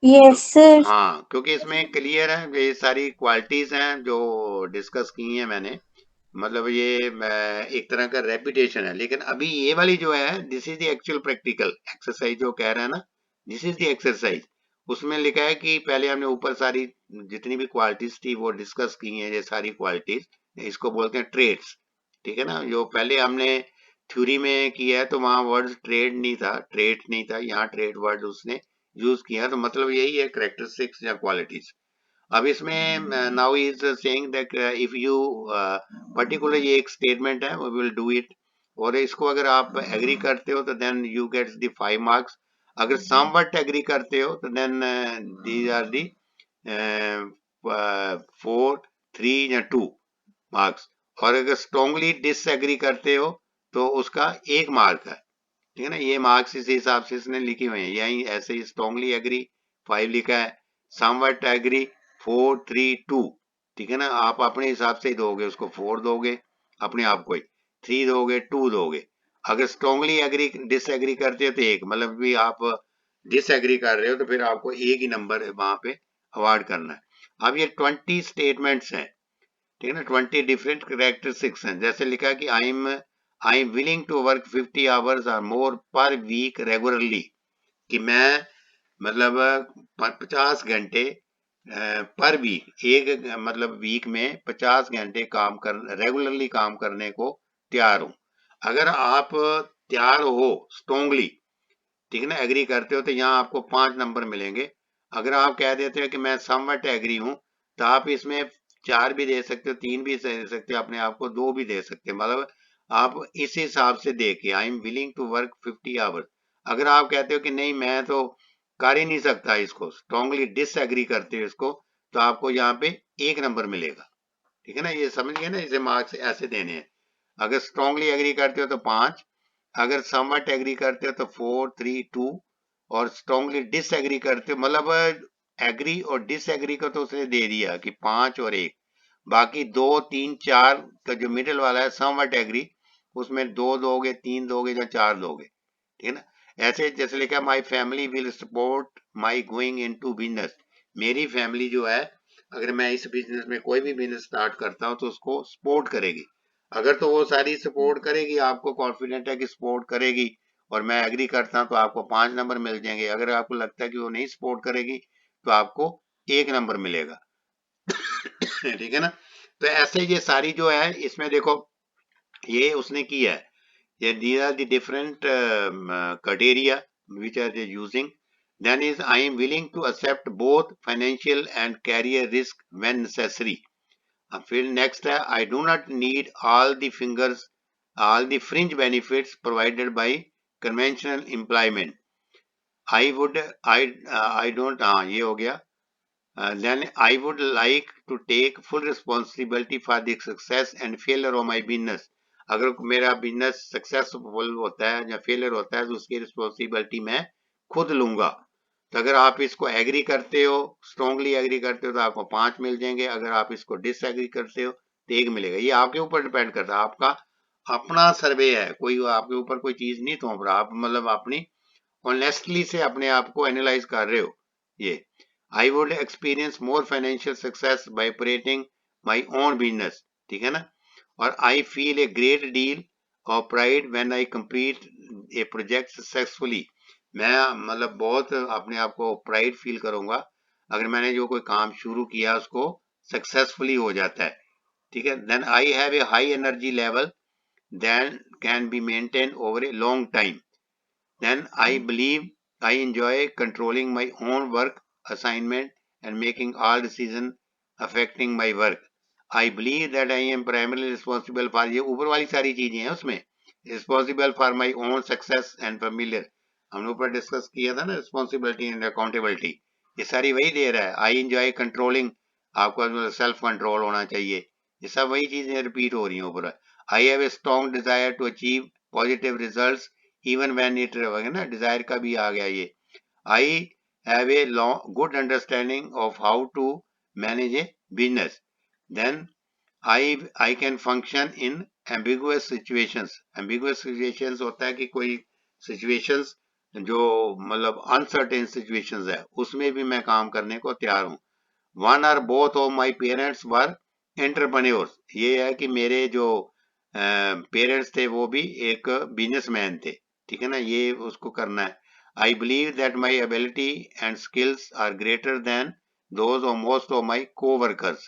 Yes sir. हाँ, क्योंकि इसमें क्लियर है, ये सारी क्वालिटीज हैं जो डिस्कस की हैं मैंने, मतलब ये एक तरह का रेपिटेशन है। लेकिन अभी ये वाली जो है this is the actual practical exercise जो कह रहा है ना, दिस इज द एक्सरसाइज। उसमें लिखा है कि पहले हमने ऊपर सारी जितनी भी क्वालिटीज थी वो डिस्कस की हैं, ये सारी क्वालिटीज, इसको बोलते हैं ट्रेड्स, ठीक है ना। जो पहले हमने थ्योरी में किया है तो वहां वर्ड ट्रेड नहीं था, ट्रेड नहीं था, यहाँ ट्रेड वर्ड उसने यूज किया, तो मतलब यही है करेक्टरिस्टिक्स या क्वालिटीज। अब इसमें now is saying that if you particular, ये एक स्टेटमेंट है, वी विल डू इट, और इसको अगर आप एग्री करते हो तो then you gets the 5 marks, अगर समवट एग्री करते हो तो देन दीज आर दी 4 3 या 2 मार्क्स, और अगर स्ट्रांगली डिसएग्री करते हो तो उसका 1 मार्क है, ठीक है ना। ये मार्क्स इस हिसाब से इसने लिखे हुए हैं, यही ऐसे ही स्ट्रांगली एग्री 5 लिखा है, समवट एग्री 4 3 2, ठीक है ना। आप अपने हिसाब से ही दोगे, उसको 4 दोगे अपने आप को ही, 3 दोगे, 2 दोगे। अगर स्ट्रांगली एग्री डिसएग्री करते हो तो 1, मतलब भी आप डिसएग्री कर रहे हो तो फिर आपको 1 ही नंबर वहां पे अवार्ड करना है। अब ये 20 स्टेटमेंट्स हैं, ठीक है ना, 20 डिफरेंट कैरेक्टरिस्टिक्स हैं। जैसे लिखा है कि I am willing to work 50 hours और मोर पर वीक रेगुलरली, कि मैं मतलब 50 घंटे पर वीक, एक मतलब वीक में 50 घंटे काम कर रेगुलरली काम करने को तैयार हूं। अगर आप तैयार हो स्ट्रांगली, ठीक है ना, एग्री करते हो तो यहाँ आपको 5 नंबर मिलेंगे। अगर आप कह देते हो कि मैं समवट एग्री हूं तो आप इसमें 4 भी दे सकते हो, 3 भी दे सकते हो, अपने आप को 2 भी दे सकते हो, मतलब आप इस हिसाब से देखिए I am willing to work 50 hours. अगर आप कहते हो कि नहीं मैं तो कर ही नहीं सकता इसको, स्ट्रांगली डिसएग्री करते हो इसको, तो आपको यहाँ पे 1 नंबर मिलेगा, ठीक है ना। ये समझ गए ना, इसे मार्क्स ऐसे देने हैं। अगर स्ट्रांगली एग्री करते हो तो 5, अगर समवट एग्री करते हो तो 4 3 2, और स्ट्रांगली डिसएग्री करते हो, मतलब एग्री और डिसएग्री को तो उसने दे दिया कि 5 और 1, बाकी 2 3 4 का जो मिडिल वाला है समवट एग्री, उसमें 2 दोगे, 3 दोगे या 4 दोगे, ठीक है ना। ऐसे जैसे लिखा my family will support my going into business, मेरी फैमिली जो है अगर मैं इस बिजनेस में कोई भी बिजनेस स्टार्ट करता हूं तो उसको सपोर्ट करेगी। अगर तो वो सारी सपोर्ट करेगी, आपको कॉन्फिडेंट है कि सपोर्ट करेगी और मैं एग्री करता हूं तो आपको 5 नंबर मिल जाएंगे। अगर आपको लगता है कि वो नहीं सपोर्ट करेगी तो आपको 1 नंबर मिलेगा, ठीक है ना। तो ऐसे ये सारी जो है इसमें देखो ये उसने की है, ये these are the different criteria which are they using, then is I am willing to accept both financial and career risk when necessary। फिर नेक्स्ट है I do not need all the fringe benefits provided by conventional employment। I would I don't, हाँ ये हो गया। then I would like to take full responsibility for the success and failure of my business. अगर मेरा business successful होता है या failure होता है तो उसकी रिस्पॉन्सिबिलिटी मैं खुद लूंगा। तो अगर आप इसको एग्री करते हो, स्ट्रांगली एग्री करते हो तो आपको 5 मिल जाएंगे, अगर आप इसको डिसएग्री करते हो तो 1 मिलेगा। ये आपके ऊपर डिपेंड करता है, आपका अपना सर्वे है, कोई आपके ऊपर कोई चीज नहीं थोप रहा, आप मतलब अपनी ऑनेस्टली से अपने आप को एनालाइज कर रहे हो। ये I would experience more financial success by operating my own business, ठीक है ना। और I feel a great deal of pride when I complete A project successfully. मैं मतलब बहुत अपने आप को प्राइड फील करूंगा अगर मैंने जो कोई काम शुरू किया उसको सक्सेसफुली हो जाता है, ठीक है। Then I have a high energy level than can be maintain over a long time. Then I believe I enjoy controlling my own work assignment and making all decisions affecting my work. I believe that I am primarily responsible for ये ऊपर वाली सारी चीजें हैं उसमें, responsible for my own success and familiar। हमने ऊपर discuss किया था ना responsibility and accountability, ये सारी वही दे रहा है। I enjoy controlling, आपको सेल्फ कंट्रोल होना चाहिए, ये सब वही चीजें रिपीट हो रही हैं ऊपर। I have a strong desire to achieve positive results even when it ना डिजायर का भी आ गया ये। I have a good understanding of how to manage a business. Then I can function in ambiguous situations. Ambiguous situations होता है कि कोई सिचुएशंस जो मतलब अनसर्टेन सिचुएशंस है उसमें भी मैं काम करने को तैयार हूँ। One or both of my parents were entrepreneurs. ये है कि मेरे जो पेरेंट्स थे वो भी एक बिजनेसमैन थे, ठीक है ना, ये उसको करना है। I believe that my ability and skills are greater than those of most of my coworkers.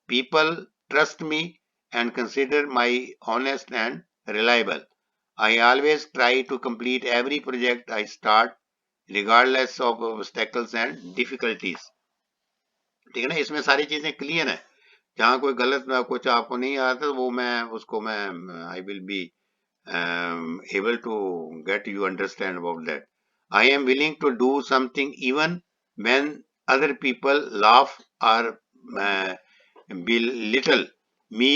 People trust me and consider my honest and reliable. I always try to complete every project I start regardless of obstacles and difficulties, ठीक है ना। इसमें सारी चीजें clear है, जहाँ कोई गलत कुछ आपको नहीं आता वो मैं उसको मैं आई will B able to get you understand about that. I am willing to do something even when other people laugh or belittle me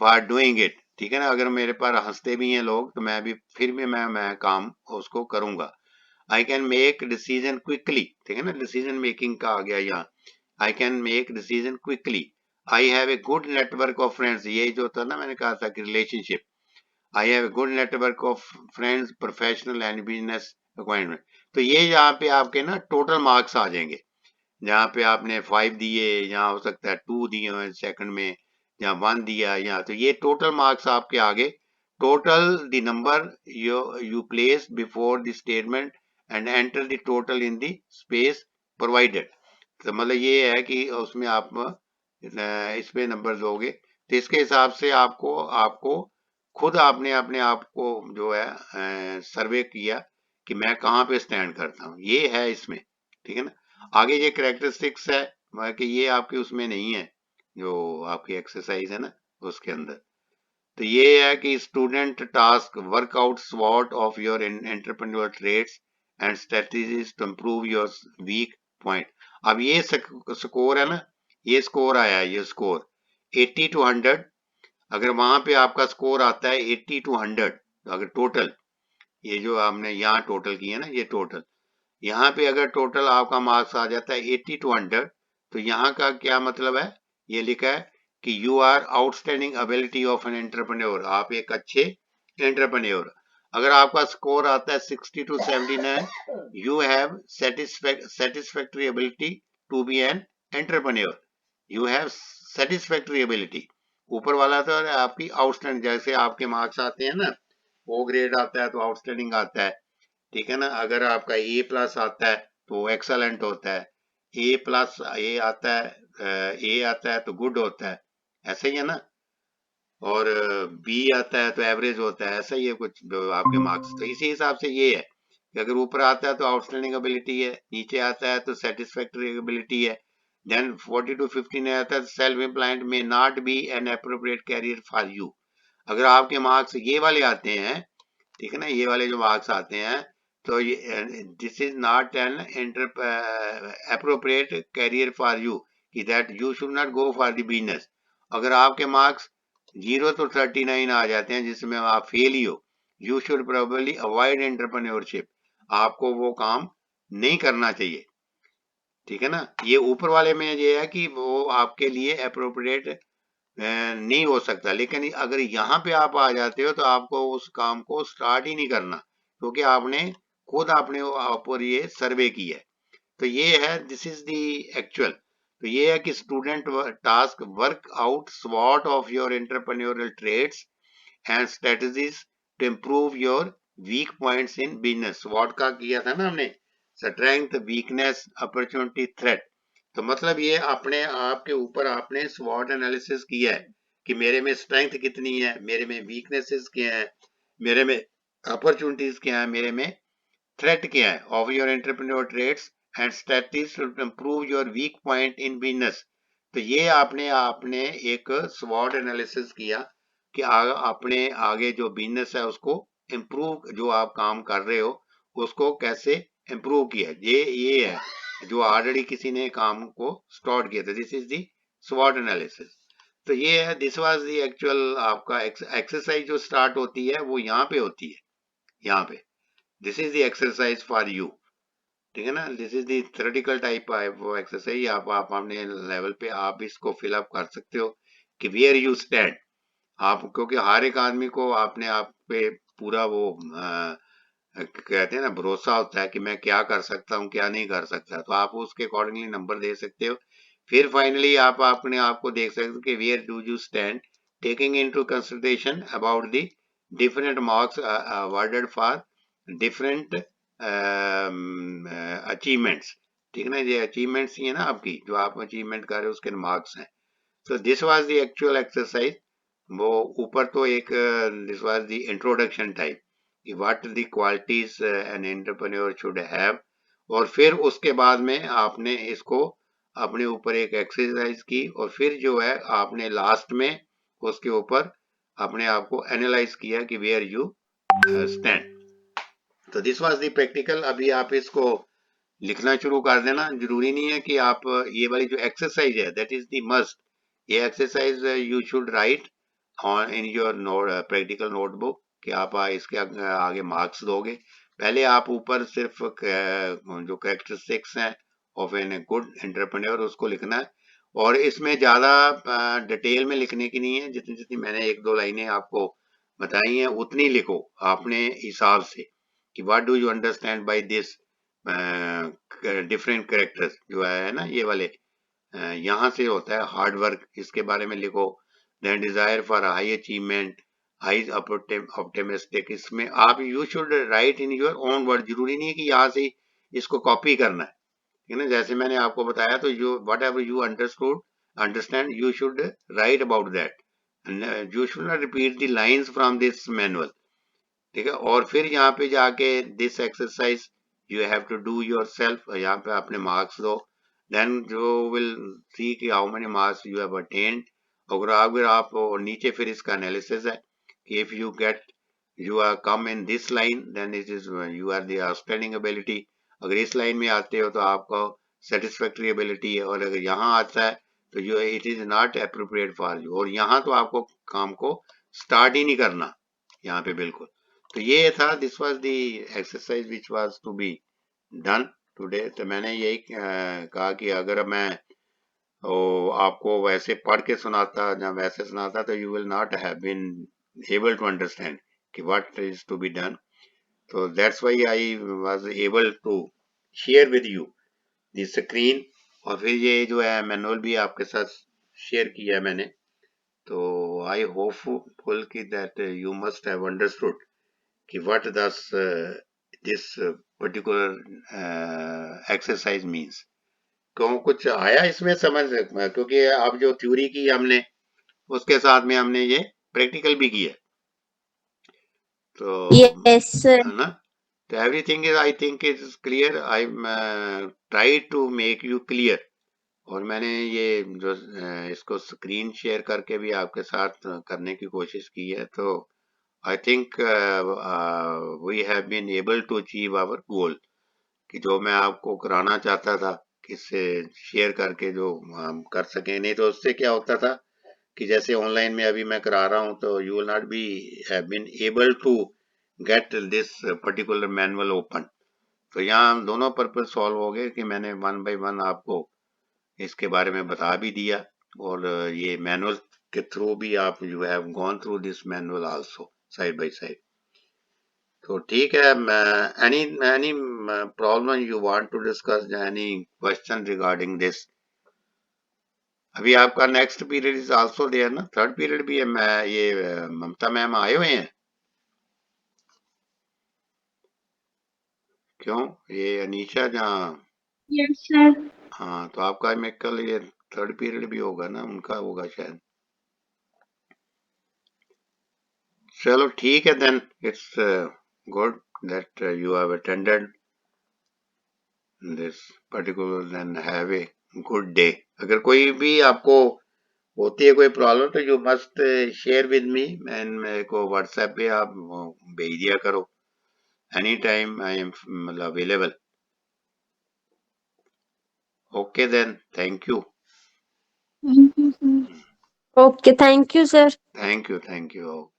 for doing it, ठीक है ना। अगर मेरे पर हंसते भी हैं लोग तो मैं भी फिर भी मैं काम उसको करूंगा। I can make decision quickly, ठीक है ना, डिसीजन मेकिंग का आ गया यहाँ। I can make decision quickly. I have a good network of friends, ये जो था ना मैंने कहा था कि relationship. I have a good network of friends, professional and business acquaintance। तो ये यहाँ पे आपके ना टोटल मार्क्स आ जाएंगे, जहाँ पे आपने 5 दिए, यहाँ हो सकता है 2 दिए हैं सेकंड में, जहाँ 1 दिया यहाँ, तो ये टोटल मार्क्स आपके आगे। Total the number you place before the statement and enter the total in the space provided। तो मतलब ये है कि उसमें आप इस पे नंबर दोगे तो इसके हिसाब से आपको खुद आपने अपने आप को जो है सर्वे किया कि मैं कहाँ पे स्टैंड करता हूँ, ये है इसमें, ठीक है ना। आगे ये कैरेक्टरिस्टिक्स है कि ये आपके उसमें नहीं है, जो आपकी एक्सरसाइज है ना उसके अंदर। तो ये है कि स्टूडेंट टास्क वर्कआउट स्वॉट of your entrepreneur traits and strategies to improve your weak point. अब ये स्कोर है ना, ये स्कोर आया है, ये स्कोर 80 to 100। अगर वहां पे आपका स्कोर आता है 80 to 100, अगर टोटल ये जो आपने यहाँ टोटल किया ना, ये टोटल यहाँ पे अगर टोटल आपका मार्क्स आ जाता है 80 to 100, तो यहाँ का क्या मतलब है, ये लिखा है कि you are outstanding ability of an entrepreneur, आप एक अच्छे एंटरप्रेन्योर। अगर आपका स्कोर आता है 60 to 79, you have satisfactory ability to be an entrepreneur, you have satisfactory ability. ऊपर वाला तो आपकी आउटस्टैंडिंग, जैसे आपके मार्क्स आते हैं ना, ओ ग्रेड आता है तो आउटस्टैंडिंग आता है, ठीक है ना। अगर आपका ए प्लस आता है तो एक्सलेंट होता है, ए प्लस ए आता है तो गुड होता है, ऐसा ही है ना। और बी आता है तो एवरेज होता है, ऐसा ही है कुछ आपके मार्क्स। तो इसी हिसाब से ये है कि अगर ऊपर आता है तो आउटस्टैंडिंग एबिलिटी है, नीचे आता है तो सेटिस्फैक्टरी एबिलिटी है। देन 40 to 50 आता है सेल्फ एम्प्लॉयड में not be an appropriate career for you. अगर आपके मार्क्स ये वाले आते हैं, ठीक है ना, ये वाले जो मार्क्स आते हैं तो this is not an appropriate career for you, कि that you should not go for the business. अगर आपके मार्क्स 0 to 39 आ जाते हैं जिसमें आप फेल ही हो, you should probably avoid entrepreneurship. आपको वो काम नहीं करना चाहिए, ठीक है ना। ये ऊपर वाले में ये है कि वो आपके लिए अप्रोप्रिएट नहीं हो सकता, लेकिन अगर यहाँ पे आप आ जाते हो तो आपको उस काम को स्टार्ट ही नहीं करना, क्योंकि आपने खुद अपने ऊपर ये सर्वे किया है। तो ये है, दिस इज द एक्चुअल। तो ये है कि स्टूडेंट टास्क वर्क आउट स्वॉट of your entrepreneurial traits and strategies to improve your weak points in business. स्वॉट का किया था ना हमने, स्ट्रेंथ, वीकनेस, अपॉर्चुनिटी, थ्रेट। तो मतलब ये अपने आप के ऊपर आपने स्वॉट एनालिसिस किया है कि मेरे में स्ट्रेंथ कितनी है, मेरे में वीकनेसेस क्या है, मेरे में अपॉर्चुनिटीज क्या है, मेरे में थ्रेट क्या है of your entrepreneur traits and strategies to improve your weak point in business. तो ये आपने एक स्वॉट एनालिसिस किया कि अपने आगे जो बिजनेस है उसको इम्प्रूव, जो आप काम कर रहे हो उसको कैसे इम्प्रूव किया। ये है जो ऑलरेडी किसी ने काम को स्टार्ट किया था। दिस इज दी स्वॉट एनालिसिस। तो ये है, दिस वाज दी एक्चुअल आपका एक्सरसाइज जो स्टार्ट होती है वो यहाँ पे होती है, यहाँ पे this is the exercise for you, ठीक है ना। This is the theoretical type of exercise. आप अपने लेवल पे आप इसको फिलअप कर सकते हो कि वेयर यू स्टैंड आप, क्योंकि हर एक आदमी को अपने आप पे पूरा वो कहते हैं ना भरोसा होता है कि मैं क्या कर सकता हूँ क्या नहीं कर सकता, तो आप उसके अकॉर्डिंगली नंबर दे सकते हो। फिर फाइनली आप अपने आप को देख सकते हो कि where do you stand taking into consideration about the different marks awarded for different achievements, ठीक है ना। ये अचीवमेंट्स ही है ना आपकी, जो आप अचीवमेंट कर रहे हो उसके मार्क्स हैं। तो this was the actual exercise. वो ऊपर तो एक this was the introduction type कि what the qualities an entrepreneur should have, और फिर उसके बाद में आपने इसको अपने ऊपर एक एक्सरसाइज की, और फिर जो है आपने लास्ट में उसके ऊपर अपने आप को एनालाइज किया कि वेयर यू स्टैंड। तो दिस वाज द प्रैक्टिकल। अभी आप इसको लिखना शुरू कर देना। जरूरी नहीं है कि आप ये वाली जो एक्सरसाइज है दैट इज द मस्ट, ये exercise you should right on in your practical notebook कि आप इसके आगे मार्क्स दोगे। पहले आप ऊपर सिर्फ जो कैरेक्टरिस्टिक्स हैं ऑफ एन गुड एंटरप्रेन्योर उसको लिखना है, और इसमें ज़्यादा डिटेल में लिखने की नहीं है। जितनी जितनी मैंने एक दो लाइनें आपको बताई हैं उतनी लिखो अपने हिसाब से कि what do you understand by this different characters जो है ना ये वाले, यहाँ से होता है हार्ड वर्क, इसके बारे में लिखो। Then desire for high achievement, high optimistic, इसमें आप you should write in your own word. जरूरी नहीं है कि यहाँ से इसको कॉपी करना है, ठीक है ना। जैसे मैंने आपको बताया तो you whatever you understand you should write about that, you should not repeat the lines from this manual, ठीक है। और फिर यहाँ पे जाके this exercise you have to do yourself, यहाँ पे अपने मार्क्स दो। देन जो विल सी कि how many marks you have attend. अगर आप और नीचे फिर इसका एनालिसिस है कि if you get you are come in this line then it is you are the outstanding ability. अगर इस लाइन में आते हो तो आपका सेटिस्फैक्ट्री एबिलिटी है, और अगर यहाँ आता है तो you it is not appropriate for you, और यहाँ तो आपको काम को स्टार्ट ही नहीं करना यहाँ पे बिल्कुल। तो ये था, this was the exercise which was to be done today. तो मैंने यही कहा कि अगर मैं आपको वैसे पढ़ के सुनाता या वैसे सुनाता तो you will not have been able to understand कि what is to be done. तो that's why I was able to share with you the screen, और फिर ये जो है मैनुअल भी आपके साथ शेयर किया है मैंने। तो आई होपफुल कि that you must have understood कि what does this particular exercise means। क्यों कुछ आया इसमें समझ, क्योंकि अब जो थ्योरी की हमने उसके साथ में हमने ये प्रैक्टिकल भी किया, तो Yes, sir. है ना। तो everything is I think is clear. I try to make you clear, और मैंने ये जो इसको स्क्रीन शेयर करके भी आपके साथ करने की कोशिश की है। तो I think we have been able to achieve our goal कि जो मैं आपको कराना चाहता था किससे शेयर करके जो हम कर सकें। नहीं तो उससे क्या होता था कि जैसे ऑनलाइन में अभी मैं करा रहा हूं तो you will not be have been able to get this particular manual open. तो यहाँ दोनों पर्पस सॉल्व हो गए कि मैंने वन बाय वन आपको इसके बारे में बता भी दिया और ये मैनुअल के थ्रू भी आप you have gone through this manual also side by side. तो ठीक है, any problem you want to discuss, any question regarding this? अभी आपका next period is also there ना, थर्ड पीरियड भी है। मैं ये ममता मैम आए हुए हैं क्यों? ये अनीशा जहाँ, यस सर। हाँ तो आपका मैं कल ये थर्ड पीरियड भी होगा ना, उनका होगा शायद। चलो ठीक है then, it's good that you have attended this particular, then have a good day. अगर कोई भी आपको होती है कोई प्रॉब्लम तो you must share with me, and मेरे को व्हाट्सएप पे आप भेज दिया करो, एनी टाइम आई एम मतलब available. Okay then, thank you. Thank you sir. Okay, thank you sir. Thank you, thank you.